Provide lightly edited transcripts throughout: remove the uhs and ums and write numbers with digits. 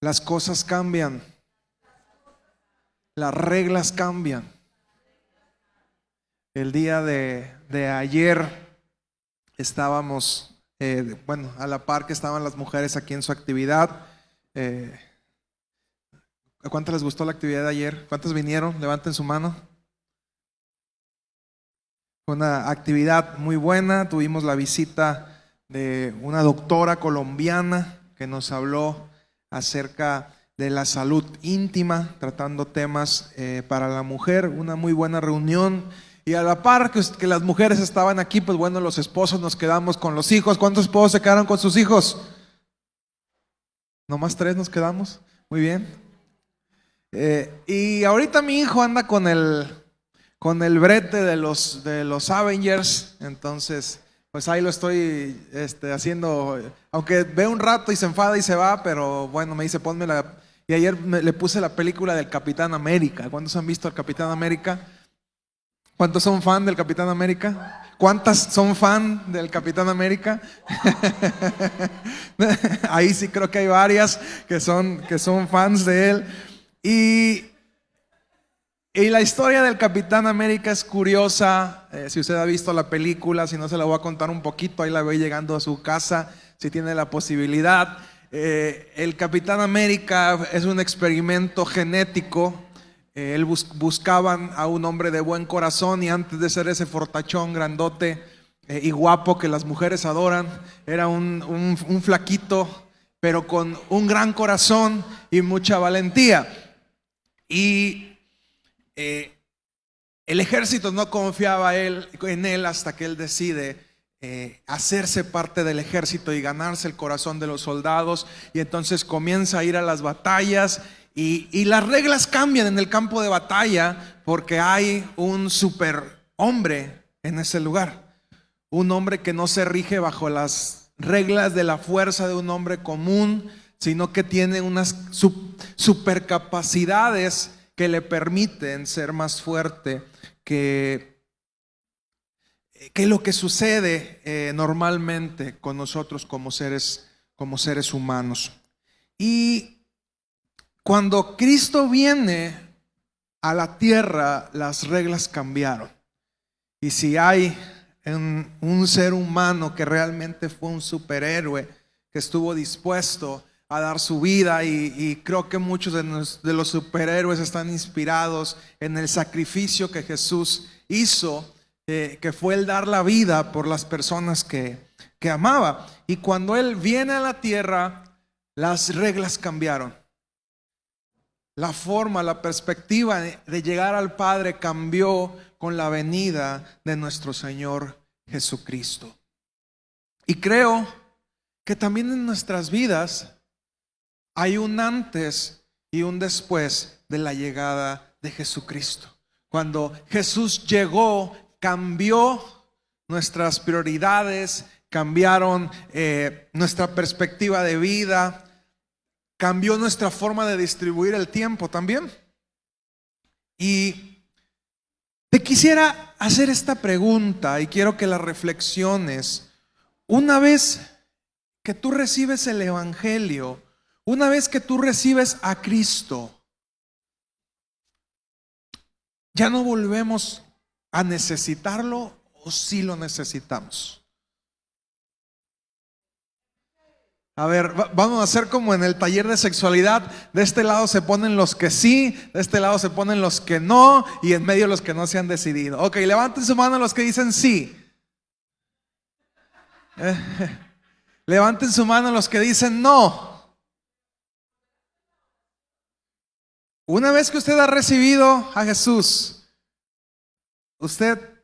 Las cosas cambian, las reglas cambian. El día de ayer estábamos, a la par que estaban las mujeres aquí en su actividad. ¿A cuántas les gustó la actividad de ayer? ¿Cuántas vinieron? Levanten su mano. Fue una actividad muy buena. Tuvimos la visita de una doctora colombiana que nos habló acerca de la salud íntima, tratando temas para la mujer. Una muy buena reunión. Y a la par que las mujeres estaban aquí, pues bueno, los esposos nos quedamos con los hijos. ¿Cuántos esposos se quedaron con sus hijos? Nomás 3 nos quedamos. Muy bien. Y ahorita mi hijo anda con el brete de los Avengers. Entonces pues ahí lo estoy haciendo, aunque ve un rato y se enfada y se va, pero bueno, me dice ponme la. Y ayer le puse la película del Capitán América. ¿Cuántos han visto al Capitán América? ¿Cuántos son fan del Capitán América? ¿Cuántas son fan del Capitán América? Ahí sí creo que hay varias que son fans de él. Y la historia del Capitán América es curiosa. Si usted ha visto la película, si no, se la voy a contar un poquito. Ahí la ve llegando a su casa, si tiene la posibilidad. El Capitán América es un experimento genético. Él buscaban a un hombre de buen corazón, y antes de ser ese fortachón grandote y guapo que las mujeres adoran, era un flaquito, pero con un gran corazón y mucha valentía. Y el ejército no confiaba en él hasta que él decide hacerse parte del ejército y ganarse el corazón de los soldados. Y entonces comienza a ir a las batallas, y las reglas cambian en el campo de batalla, porque hay un superhombre en ese lugar. Un hombre que no se rige bajo las reglas de la fuerza de un hombre común, sino que tiene unas supercapacidades que le permiten ser más fuerte que lo que sucede normalmente con nosotros como seres humanos. Y cuando Cristo viene a la tierra, las reglas cambiaron. Y si hay un ser humano que realmente fue un superhéroe, que estuvo dispuesto a dar su vida, y creo que muchos de los superhéroes están inspirados en el sacrificio que Jesús hizo, que fue el dar la vida por las personas que amaba. Y cuando Él viene a la tierra, las reglas cambiaron. La forma, la perspectiva de llegar al Padre cambió con la venida de nuestro Señor Jesucristo. Y creo que también en nuestras vidas hay un antes y un después de la llegada de Jesucristo. Cuando Jesús llegó, cambió nuestras prioridades, cambiaron nuestra perspectiva de vida, cambió nuestra forma de distribuir el tiempo también. Y te quisiera hacer esta pregunta, y quiero que la reflexiones. Una vez que tú recibes el Evangelio, una vez que tú recibes a Cristo, ¿ya no volvemos a necesitarlo, o sí lo necesitamos? A ver, vamos a hacer como en el taller de sexualidad. De este lado se ponen los que sí, de este lado se ponen los que no, y en medio los que no se han decidido. Ok, levanten su mano los que dicen sí. Levanten su mano los que dicen no. Una vez que usted ha recibido a Jesús, ¿usted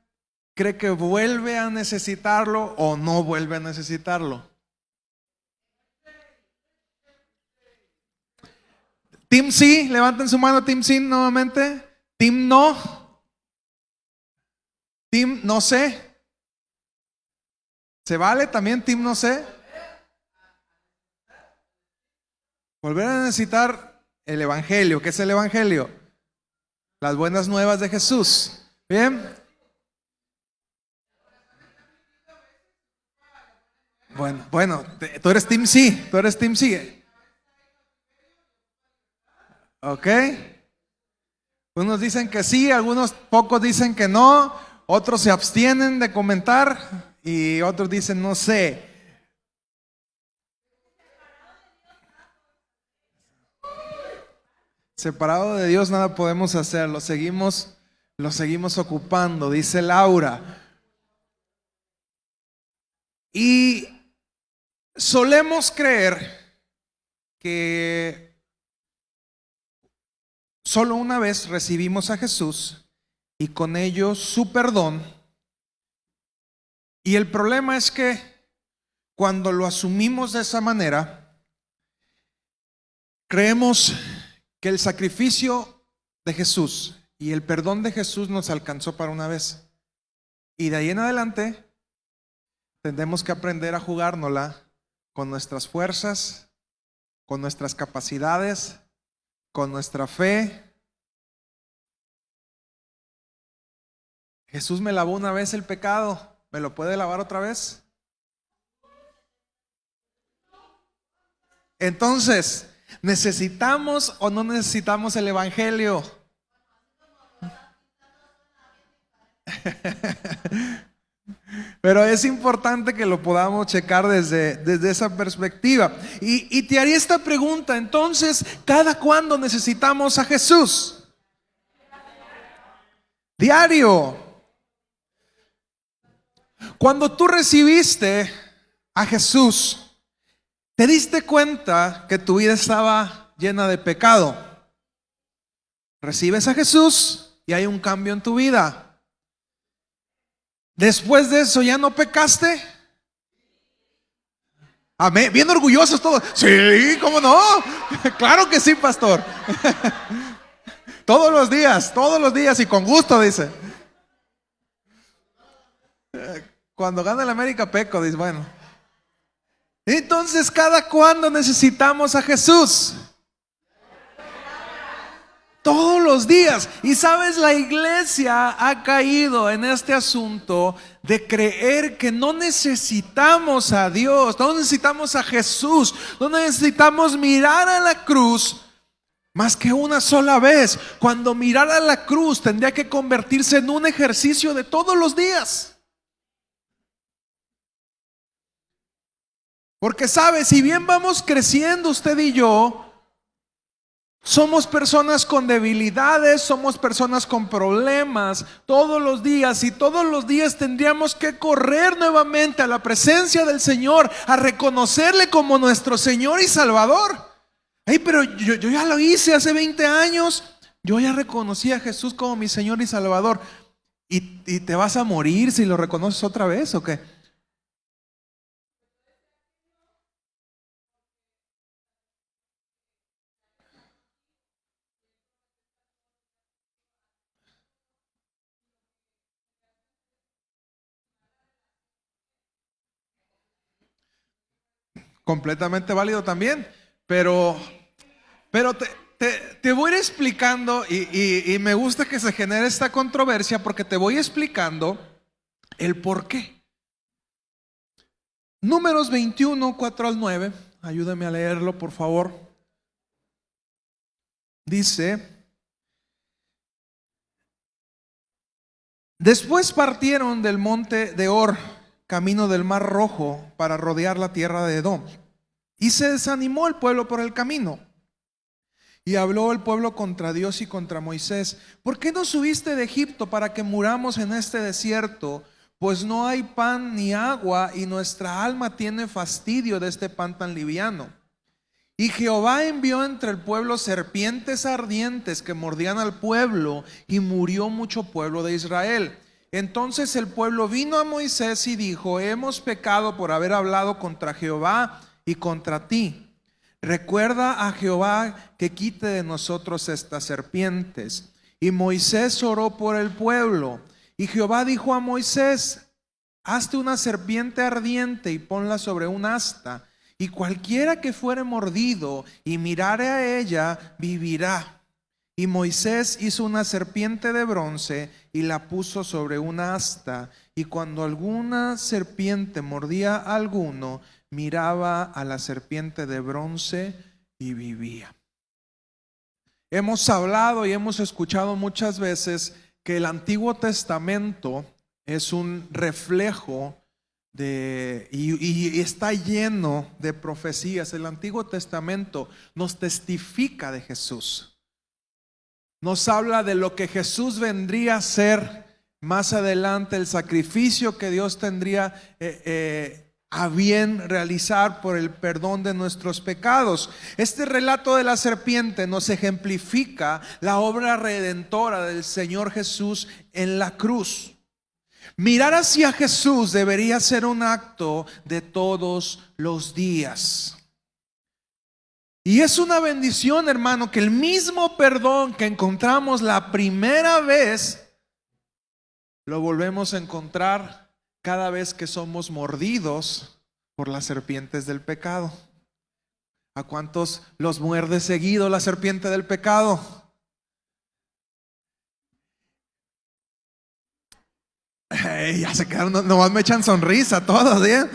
cree que vuelve a necesitarlo o no vuelve a necesitarlo? Team sí, levanten su mano. Team sí nuevamente. Team no. Team no sé. ¿Se vale también team no sé? Volver a necesitar el Evangelio. ¿Qué es el Evangelio? Las buenas nuevas de Jesús. Bien. Bueno, tú eres team sí. Tú eres team sí. ¿Ok? Unos dicen que sí, algunos pocos dicen que no, otros se abstienen de comentar y otros dicen no sé. Separado de Dios nada podemos hacer, lo seguimos ocupando, dice Laura. Y solemos creer que solo una vez recibimos a Jesús y con ello su perdón. Y el problema es que cuando lo asumimos de esa manera, creemos que el sacrificio de Jesús y el perdón de Jesús nos alcanzó para una vez. Y de ahí en adelante tendremos que aprender a jugárnosla con nuestras fuerzas, con nuestras capacidades, con nuestra fe. Jesús me lavó una vez el pecado, ¿me lo puede lavar otra vez? Entonces, ¿necesitamos o no necesitamos el Evangelio? Pero es importante que lo podamos checar desde esa perspectiva. Y te haría esta pregunta, entonces, ¿cada cuándo necesitamos a Jesús? Diario. Cuando tú recibiste a Jesús, ¿te diste cuenta que tu vida estaba llena de pecado? Recibes a Jesús y hay un cambio en tu vida. Después de eso, ¿ya no pecaste? Amén. Bien orgullosos todos. Sí, ¿cómo no? Claro que sí, pastor. Todos los días y con gusto, dice. Cuando gana el América peco, dice, bueno. Entonces, ¿cada cuándo necesitamos a Jesús? Todos los días. Y sabes, la iglesia ha caído en este asunto de creer que no necesitamos a Dios, no necesitamos a Jesús, no necesitamos mirar a la cruz más que una sola vez. Cuando mirar a la cruz tendría que convertirse en un ejercicio de todos los días. Porque sabes, si bien vamos creciendo usted y yo, somos personas con debilidades, somos personas con problemas todos los días, y todos los días tendríamos que correr nuevamente a la presencia del Señor, a reconocerle como nuestro Señor y Salvador. Hey, pero yo ya lo hice hace 20 años, yo ya reconocí a Jesús como mi Señor y Salvador. ¿Y te vas a morir si lo reconoces otra vez o qué? Completamente válido también, pero te voy a ir explicando y me gusta que se genere esta controversia porque te voy explicando el por qué. Números 21, 4 al 9, ayúdame a leerlo por favor. Dice: después partieron del monte de Hor, camino del Mar Rojo, para rodear la tierra de Edom. Y se desanimó el pueblo por el camino. Y habló el pueblo contra Dios y contra Moisés: ¿por qué no subiste de Egipto para que muramos en este desierto? Pues no hay pan ni agua, y nuestra alma tiene fastidio de este pan tan liviano. Y Jehová envió entre el pueblo serpientes ardientes que mordían al pueblo, y murió mucho pueblo de Israel. Entonces el pueblo vino a Moisés y dijo: hemos pecado por haber hablado contra Jehová y contra ti. Recuerda a Jehová que quite de nosotros estas serpientes. Y Moisés oró por el pueblo. Y Jehová dijo a Moisés: hazte una serpiente ardiente y ponla sobre un asta, y cualquiera que fuere mordido y mirare a ella vivirá. Y Moisés hizo una serpiente de bronce y la puso sobre una asta, y cuando alguna serpiente mordía a alguno, miraba a la serpiente de bronce y vivía. Hemos hablado y hemos escuchado muchas veces que el Antiguo Testamento es un reflejo y está lleno de profecías. El Antiguo Testamento nos testifica de Jesús. Nos habla de lo que Jesús vendría a ser más adelante, el sacrificio que Dios tendría a bien realizar por el perdón de nuestros pecados. Este relato de la serpiente nos ejemplifica la obra redentora del Señor Jesús en la cruz. Mirar hacia Jesús debería ser un acto de todos los días. Y es una bendición, hermano, que el mismo perdón que encontramos la primera vez, lo volvemos a encontrar cada vez que somos mordidos por las serpientes del pecado. ¿A cuántos los muerde seguido la serpiente del pecado? Ya se quedaron, nomás me echan sonrisa todos, ¿eh?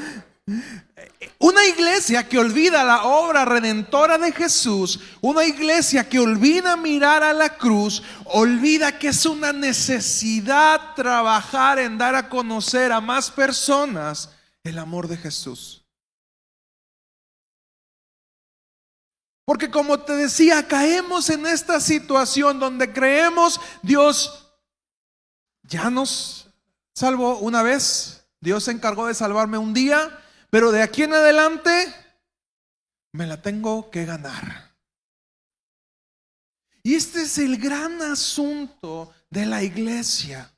Una iglesia que olvida la obra redentora de Jesús, una iglesia que olvida mirar a la cruz, olvida que es una necesidad trabajar en dar a conocer a más personas el amor de Jesús. Porque como te decía, caemos en esta situación donde creemos Dios ya nos salvó una vez, Dios se encargó de salvarme un día, pero de aquí en adelante me la tengo que ganar. Y este es el gran asunto de la iglesia.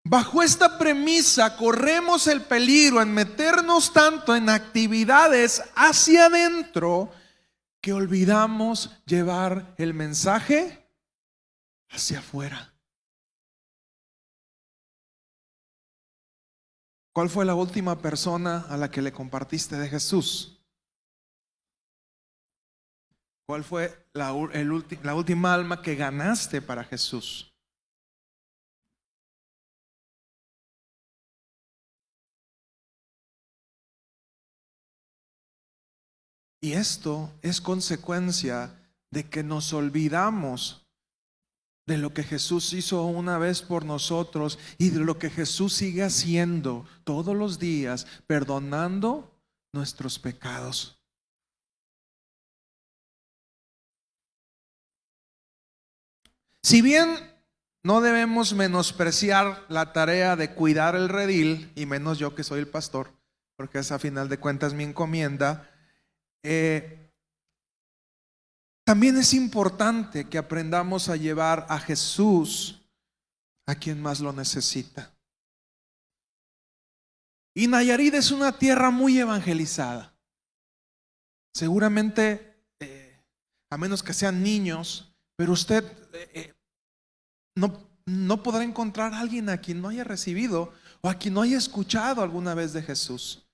Bajo esta premisa corremos el peligro en meternos tanto en actividades hacia adentro que olvidamos llevar el mensaje hacia afuera. ¿Cuál fue la última persona a la que le compartiste de Jesús? ¿Cuál fue la última alma que ganaste para Jesús? Y esto es consecuencia de que nos olvidamos de lo que Jesús hizo una vez por nosotros y de lo que Jesús sigue haciendo todos los días, perdonando nuestros pecados. Si bien no debemos menospreciar la tarea de cuidar el redil, y menos yo que soy el pastor, porque es a final de cuentas mi encomienda, también es importante que aprendamos a llevar a Jesús a quien más lo necesita. Y Nayarit es una tierra muy evangelizada. Seguramente, a menos que sean niños, pero usted no podrá encontrar a alguien a quien no haya recibido o a quien no haya escuchado alguna vez de Jesús.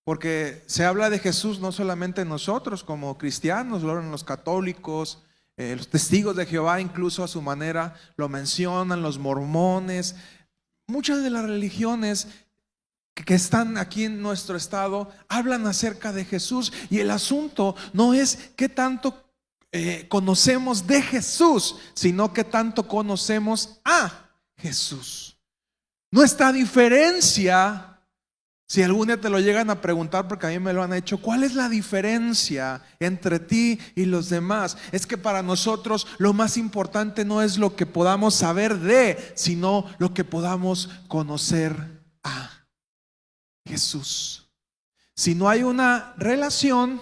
Porque se habla de Jesús no solamente nosotros como cristianos, lo hablan los católicos, los testigos de Jehová incluso a su manera lo mencionan, los mormones. Muchas de las religiones que están aquí en nuestro estado hablan acerca de Jesús. Y el asunto no es qué tanto conocemos de Jesús, sino qué tanto conocemos a Jesús. Nuestra diferencia, si algún día te lo llegan a preguntar, porque a mí me lo han hecho, ¿cuál es la diferencia entre ti y los demás? Es que para nosotros lo más importante no es lo que podamos saber de, sino lo que podamos conocer a Jesús. Si no hay una relación,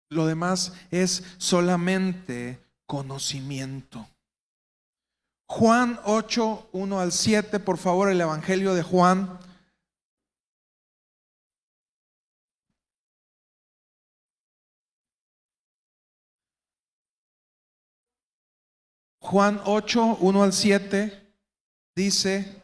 lo demás es solamente conocimiento. Juan 8, 1 al 7, por favor, el Evangelio de Juan. Juan 8, 1 al 7 dice,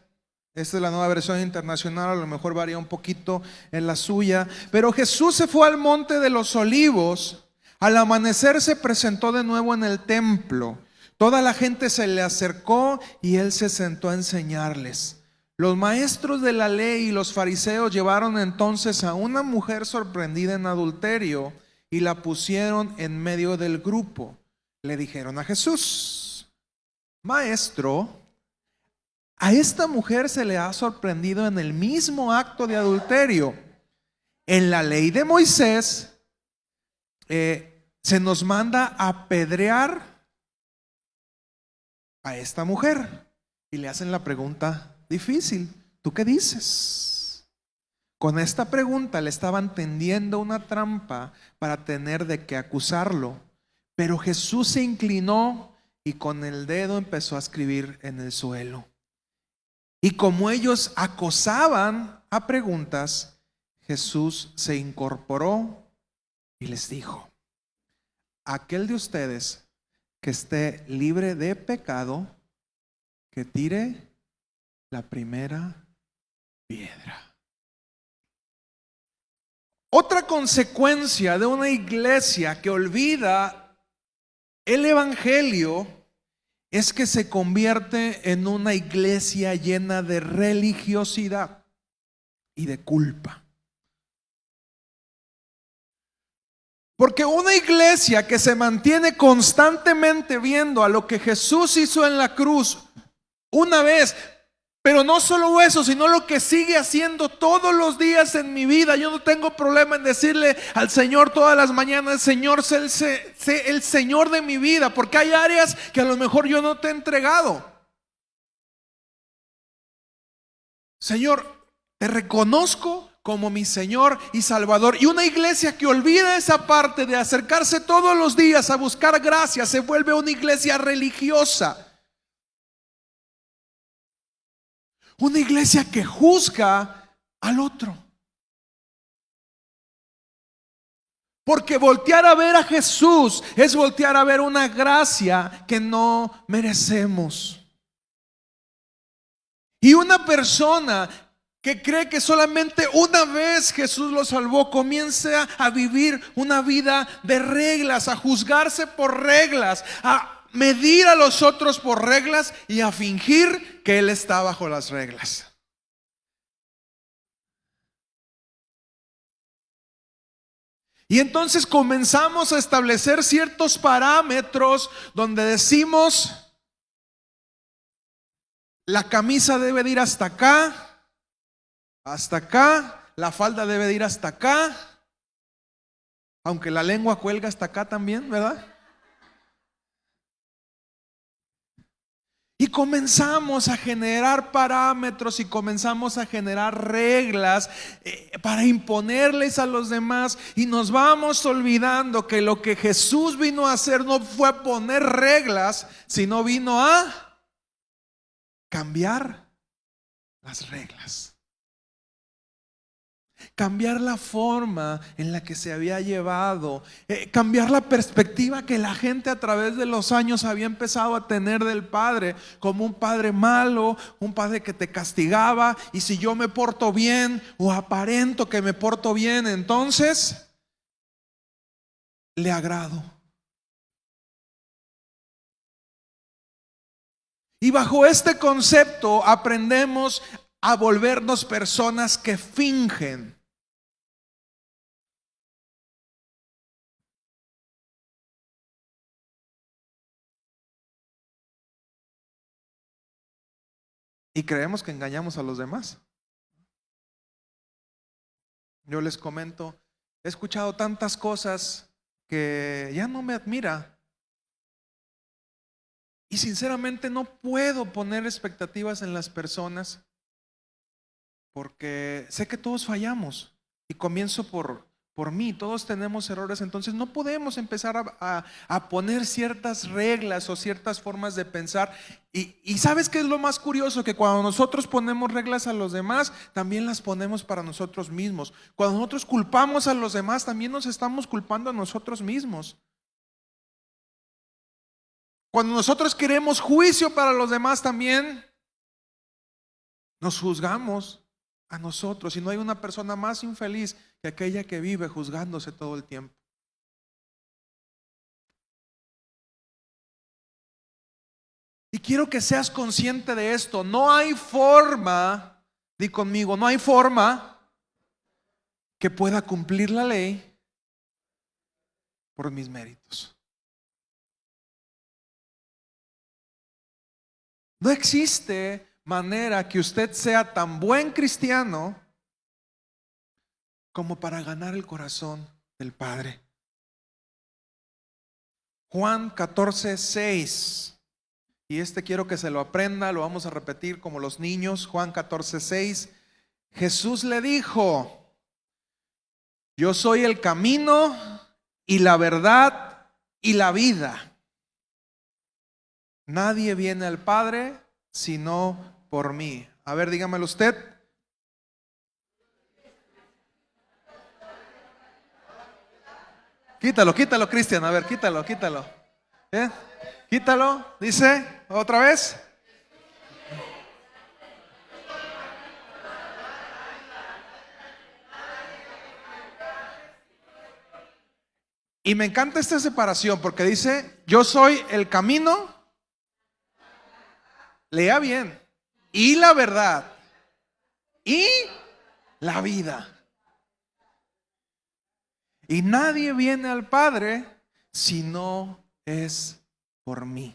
esta es la Nueva Versión Internacional, a lo mejor varía un poquito en la suya. Pero Jesús se fue al monte de los Olivos. Al amanecer se presentó de nuevo en el templo. Toda la gente se le acercó y él se sentó a enseñarles. Los maestros de la ley y los fariseos llevaron entonces a una mujer sorprendida en adulterio y la pusieron en medio del grupo. Le dijeron a Jesús: Maestro, a esta mujer se le ha sorprendido en el mismo acto de adulterio. En la ley de Moisés se nos manda apedrear a esta mujer. Y le hacen la pregunta difícil: ¿tú qué dices? Con esta pregunta le estaban tendiendo una trampa para tener de qué acusarlo. Pero Jesús se inclinó y con el dedo empezó a escribir en el suelo. Y como ellos acosaban a preguntas, Jesús se incorporó y les dijo: aquel de ustedes que esté libre de pecado, que tire la primera piedra. Otra consecuencia de una iglesia que olvida el evangelio es que se convierte en una iglesia llena de religiosidad y de culpa. Porque una iglesia que se mantiene constantemente viendo a lo que Jesús hizo en la cruz una vez, pero no solo eso, sino lo que sigue haciendo todos los días en mi vida. Yo no tengo problema en decirle al Señor todas las mañanas: Señor, sé el Señor de mi vida, porque hay áreas que a lo mejor yo no te he entregado. Señor, te reconozco como mi Señor y Salvador. Y una iglesia que olvida esa parte de acercarse todos los días a buscar gracia se vuelve una iglesia religiosa. Una iglesia que juzga al otro. Porque voltear a ver a Jesús es voltear a ver una gracia que no merecemos. Y una persona que cree que solamente una vez Jesús lo salvó, comienza a vivir una vida de reglas, a juzgarse por reglas, a medir a los otros por reglas y a fingir que él está bajo las reglas. Y entonces comenzamos a establecer ciertos parámetros donde decimos: la camisa debe de ir hasta acá, la falda debe de ir hasta acá, aunque la lengua cuelga hasta acá también, ¿verdad? Y comenzamos a generar parámetros y comenzamos a generar reglas para imponerles a los demás, y nos vamos olvidando que lo que Jesús vino a hacer no fue a poner reglas, sino vino a cambiar las reglas. Cambiar la forma en la que se había llevado, cambiar la perspectiva que la gente a través de los años había empezado a tener del Padre, como un Padre malo, un Padre que te castigaba, y si yo me porto bien o aparento que me porto bien, entonces le agrado. Y bajo este concepto aprendemos a volvernos personas que fingen. Y creemos que engañamos a los demás. Yo les comento, he escuchado tantas cosas que ya no me admira. Y sinceramente no puedo poner expectativas en las personas, porque sé que todos fallamos. Y comienzo por mí, todos tenemos errores. Entonces no podemos empezar a poner ciertas reglas o ciertas formas de pensar. Y ¿sabes qué es lo más curioso? Que cuando nosotros ponemos reglas a los demás, también las ponemos para nosotros mismos. Cuando nosotros culpamos a los demás, también nos estamos culpando a nosotros mismos. Cuando nosotros queremos juicio para los demás, también nos juzgamos a nosotros. Y no hay una persona más infeliz que aquella que vive juzgándose todo el tiempo. quiero que seas consciente de esto. No hay forma, di conmigo, no hay forma que pueda cumplir la ley por mis méritos. No existe manera que usted sea tan buen cristiano como para ganar el corazón del Padre. Juan 14:6. Y quiero que se lo aprenda, lo vamos a repetir como los niños. Juan 14:6. Jesús le dijo: yo soy el camino y la verdad y la vida. Nadie viene al Padre sino por mí. A ver, dígamelo usted. Quítalo, Cristian. A ver, quítalo. ¿Eh? Quítalo, dice otra vez. Y me encanta esta separación porque dice: yo soy el camino, lea bien, y la verdad, y la vida. Y nadie viene al Padre si no es por mí.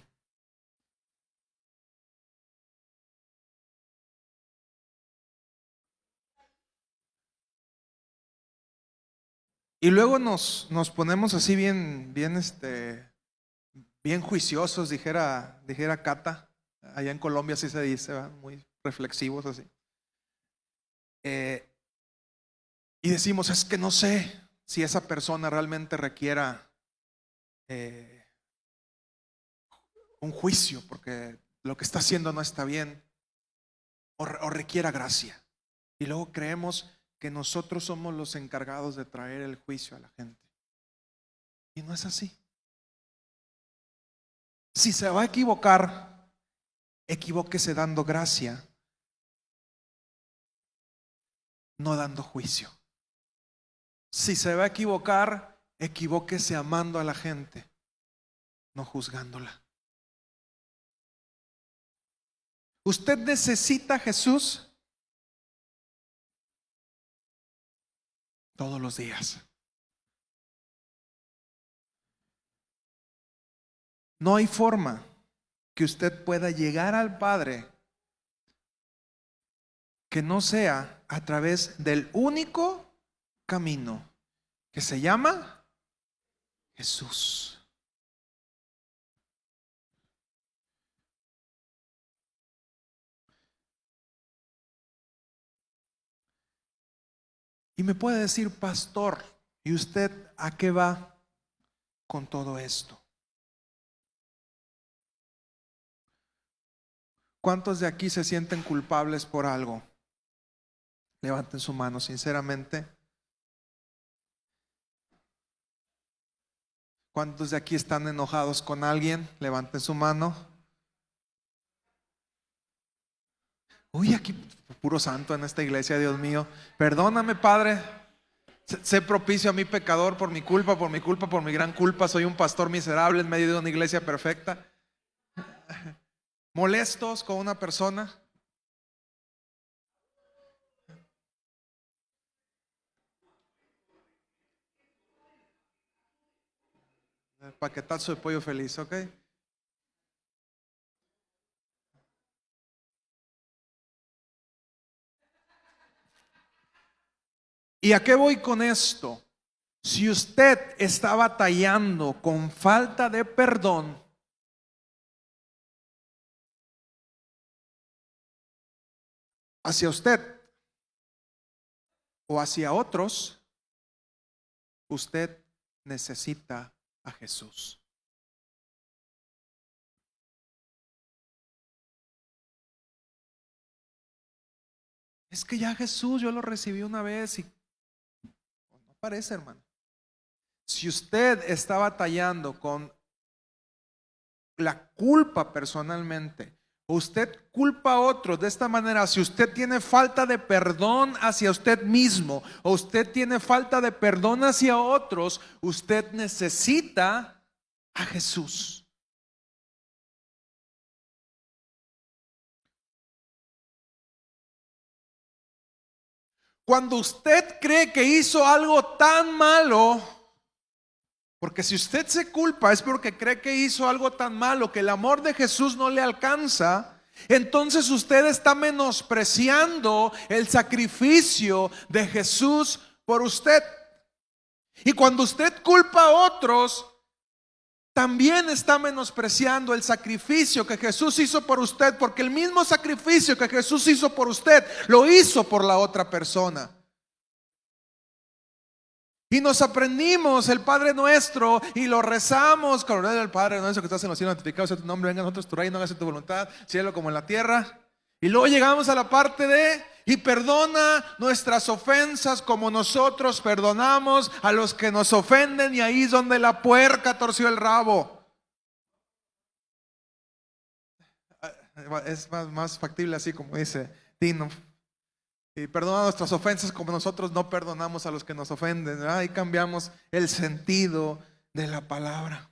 Y luego nos ponemos así bien juiciosos, dijera Cata. Allá en Colombia así se dice, ¿verdad? Muy reflexivos así. Y decimos: es que no sé si esa persona realmente requiera un juicio porque lo que está haciendo no está bien, o requiera gracia. Y luego creemos que nosotros somos los encargados de traer el juicio a la gente. Y no es así. Si se va a equivocar, equivóquese dando gracia, no dando juicio. Si se va a equivocar, equivóquese amando a la gente, no juzgándola. ¿Usted necesita a Jesús? Todos los días. No hay forma que usted pueda llegar al Padre que no sea a través del único camino que se llama Jesús. Y me puede decir: pastor, ¿y usted a qué va con todo esto? ¿Cuántos de aquí se sienten culpables por algo? Levanten su mano sinceramente. ¿Cuántos de aquí están enojados con alguien? Levanten su mano. Uy, aquí puro santo en esta iglesia, Dios mío. Perdóname, Padre. Sé propicio a mi pecador por mi culpa, por mi gran culpa. Soy un pastor miserable en medio de una iglesia perfecta. Molestos con una persona. El paquetazo de pollo feliz, ¿ok? ¿Y a qué voy con esto? Si usted está batallando con falta de perdón, hacia usted o hacia otros, usted necesita a Jesús. Es que ya Jesús yo lo recibí una vez y no parece, hermano. Si usted está batallando con la culpa personalmente, o usted culpa a otros de esta manera, si usted tiene falta de perdón hacia usted mismo, o usted tiene falta de perdón hacia otros, usted necesita a Jesús. Cuando usted cree que hizo algo tan malo, porque si usted se culpa es porque cree que hizo algo tan malo que el amor de Jesús no le alcanza, entonces usted está menospreciando el sacrificio de Jesús por usted. Y cuando usted culpa a otros, también está menospreciando el sacrificio que Jesús hizo por usted, porque el mismo sacrificio que Jesús hizo por usted, lo hizo por la otra persona. Y nos aprendimos el Padre Nuestro y lo rezamos. Coronel del Padre Nuestro que estás en los cielos, santificado sea tu nombre, venga a nosotros tu reino, hágase tu voluntad, cielo como en la tierra. Y luego llegamos a la parte de: y perdona nuestras ofensas como nosotros perdonamos a los que nos ofenden. Y ahí es donde la puerca torció el rabo. Es más factible así como dice Tino. Y perdona nuestras ofensas como nosotros no perdonamos a los que nos ofenden. Ahí cambiamos el sentido de la palabra.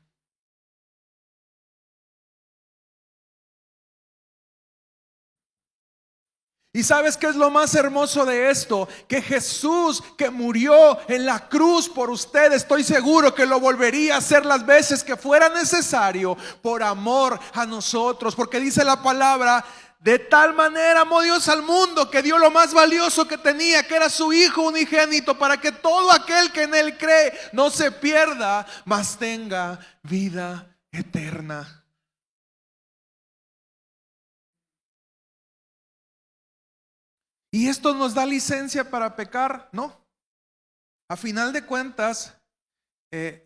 ¿Y sabes qué es lo más hermoso de esto? Que Jesús, que murió en la cruz por usted, estoy seguro que lo volvería a hacer las veces que fuera necesario por amor a nosotros. Porque dice la palabra: de tal manera amó Dios al mundo que dio lo más valioso que tenía, que era su Hijo unigénito, para que todo aquel que en Él cree no se pierda, mas tenga vida eterna. ¿Y esto nos da licencia para pecar? No. A final de cuentas,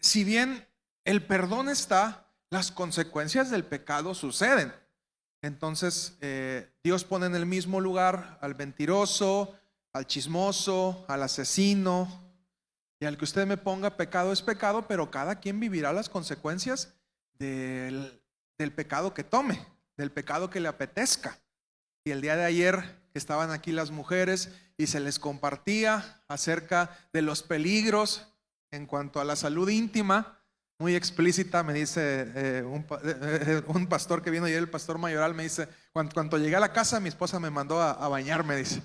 si bien el perdón está, las consecuencias del pecado suceden. Entonces, Dios pone en el mismo lugar al mentiroso, al chismoso, al asesino. Y al que usted me ponga, pecado es pecado, pero cada quien vivirá las consecuencias del pecado que tome, del pecado que le apetezca. Y el día de ayer estaban aquí las mujeres y se les compartía acerca de los peligros en cuanto a la salud íntima, muy explícita. Me dice un pastor que vino ayer, el pastor Mayoral, me dice: cuando llegué a la casa mi esposa me mandó a bañarme, dice,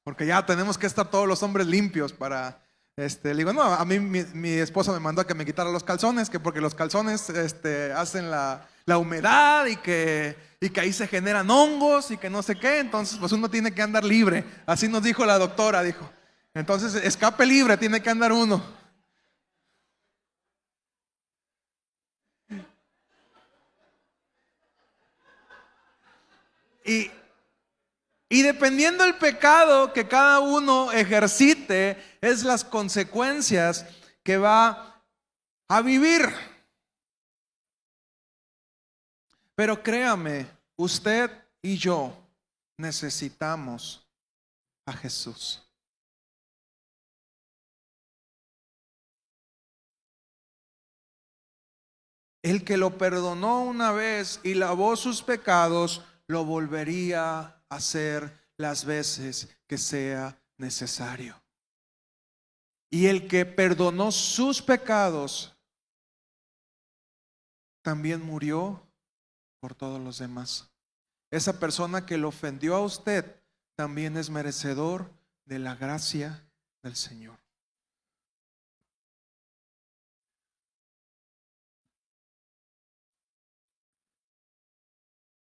porque ya tenemos que estar todos los hombres limpios para... Le digo, no, a mí mi esposa me mandó a que me quitara los calzones, que porque los calzones hacen la humedad y que ahí se generan hongos y que no sé qué. Entonces pues uno tiene que andar libre. Así nos dijo la doctora, dijo. Entonces escape libre tiene que andar uno. Y dependiendo del pecado que cada uno ejercite, es las consecuencias que va a vivir. Pero créame, usted y yo necesitamos a Jesús. El que lo perdonó una vez y lavó sus pecados, lo volvería a hacer las veces que sea necesario. Y el que perdonó sus pecados, también murió por todos los demás. Esa persona que lo ofendió a usted también es merecedor de la gracia del Señor.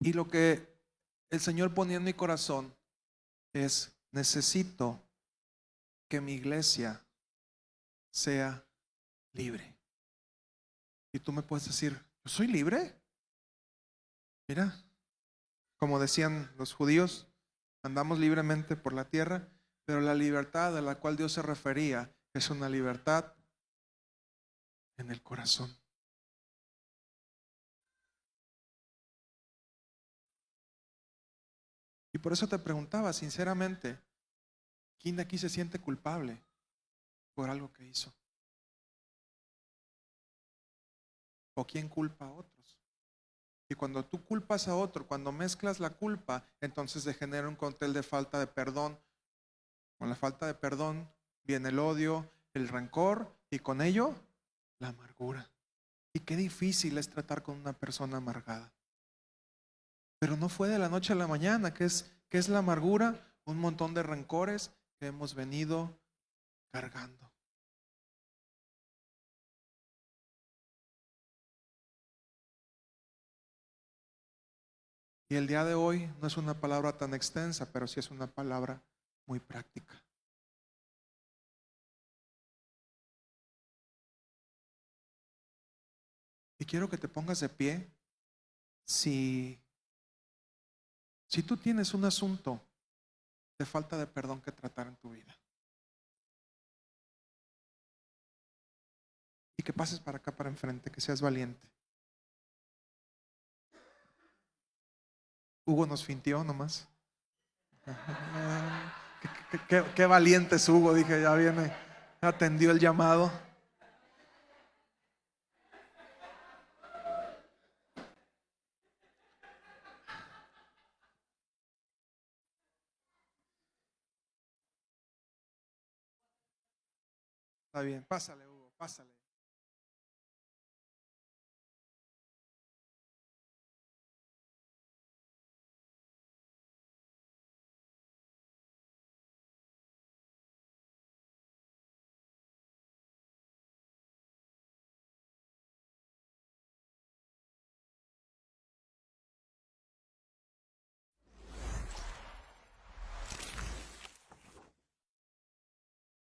Y lo que el Señor ponía en mi corazón es: necesito que mi iglesia sea libre. Y tú me puedes decir: ¿yo soy libre? Mira, como decían los judíos, andamos libremente por la tierra, pero la libertad a la cual Dios se refería es una libertad en el corazón. Y por eso te preguntaba sinceramente, ¿quién de aquí se siente culpable por algo que hizo? ¿O quién culpa a otros? Y cuando tú culpas a otro, cuando mezclas la culpa, entonces se genera un cóctel de falta de perdón. Con la falta de perdón viene el odio, el rencor y con ello la amargura. Y qué difícil es tratar con una persona amargada. Pero no fue de la noche a la mañana. ¿Qué es la amargura? un montón de rencores que hemos venido cargando. Y el día de hoy no es una palabra tan extensa, pero sí es una palabra muy práctica. Y quiero que te pongas de pie si tú tienes un asunto de falta de perdón que tratar en tu vida. Y que pases para acá, para enfrente, que seas valiente. Hugo nos fintió nomás. Qué valiente es Hugo, dije, ya viene, atendió el llamado. Está bien, pásale Hugo, pásale.